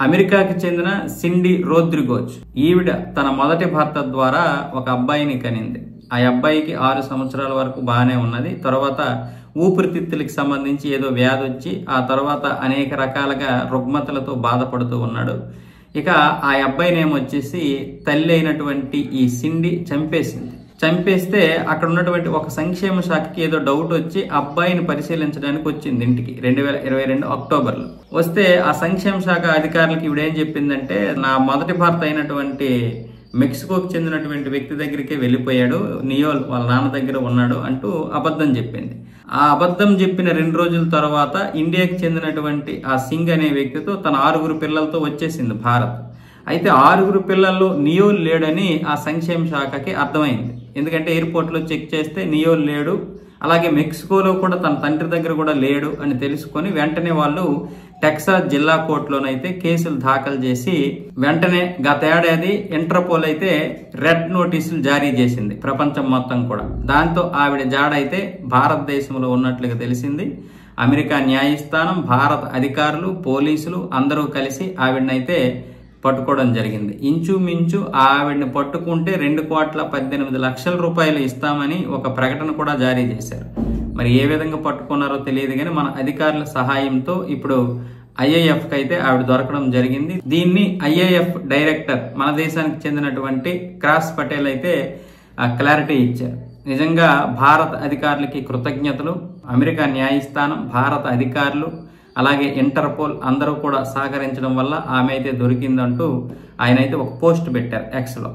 అమెరికాకి చెందిన సిండి రోద్రిగోజ్ ఈవిడ తన మొదటి భర్త ద్వారా ఒక అబ్బాయిని కనింది. ఆ అబ్బాయికి 6 సంవత్సరాల వరకు బాగానే ఉన్నది. తర్వాత ఊపిరితిత్తులకి సంబంధించి ఏదో వ్యాధి వచ్చి ఆ తర్వాత అనేక రకాలుగా రుగ్మతలతో బాధపడుతూ ఉన్నాడు. ఇక ఆ అబ్బాయిని ఏమొచ్చేసి తల్లి అయినటువంటి ఈ సిండి చంపేస్తే అక్కడ ఉన్నటువంటి ఒక సంక్షేమ శాఖకి ఏదో డౌట్ వచ్చి అబ్బాయిని పరిశీలించడానికి వచ్చింది ఇంటికి 2022 అక్టోబర్లో. వస్తే ఆ సంక్షేమ శాఖ అధికారులకు ఇవిడేం చెప్పిందంటే, నా మొదటి భర్త అయినటువంటి మెక్సికోకి చెందినటువంటి వ్యక్తి దగ్గరికి వెళ్ళిపోయాడు, నియోల్ వాళ్ళ నాన్న దగ్గర ఉన్నాడు అంటూ అబద్ధం చెప్పింది. ఆ అబద్ధం చెప్పిన 2 రోజుల తర్వాత ఇండియాకి చెందినటువంటి ఆ సింగ్ అనే వ్యక్తితో తన 6 పిల్లలతో వచ్చేసింది భారత్. అయితే 6 పిల్లల్లో నియోల్ లేడని ఆ సంక్షేమ శాఖకి అర్థమైంది. ఎందుకంటే ఎయిర్పోర్ట్లో చెక్ చేస్తే నియోల్ లేడు, అలాగే మెక్సికోలో కూడా తన తండ్రి దగ్గర కూడా లేడు అని తెలుసుకొని వెంటనే వాళ్ళు టెక్సాస్ జిల్లా కోర్టులోనైతే కేసులు దాఖలు చేసి వెంటనే గత ఏడాది ఇంటర్పోల్ అయితే రెడ్ నోటీసులు జారీ చేసింది ప్రపంచం మొత్తం కూడా. దాంతో ఆవిడ జాడైతే భారతదేశంలో ఉన్నట్లుగా తెలిసింది. అమెరికా న్యాయస్థానం, భారత అధికారులు, పోలీసులు అందరూ కలిసి ఆవిడనైతే పట్టుకోవడం జరిగింది. ఇంచుమించు ఆవిడని పట్టుకుంటే 2,18,00,000 రూపాయలు ఇస్తామని ఒక ప్రకటన కూడా జారీ చేశారు. మరి ఏ విధంగా పట్టుకున్నారో తెలియదు కానీ మన అధికారుల సహాయంతో ఇప్పుడు ఐఏఎఫ్కి అయితే ఆవిడ దొరకడం జరిగింది. దీన్ని ఐఏఎఫ్ డైరెక్టర్ మన దేశానికి చెందినటువంటి క్రాస్ పటేల్ అయితే క్లారిటీ ఇచ్చారు. నిజంగా భారత అధికారులకి కృతజ్ఞతలు. అమెరికా న్యాయస్థానం, భారత అధికారులు, అలాగే ఇంటర్పోల్ అందరూ కూడా సహకరించడం వల్ల ఆమె అయితే దొరికిందంటూ ఆయన అయితే ఒక పోస్ట్ పెట్టారు ఎక్స్లో.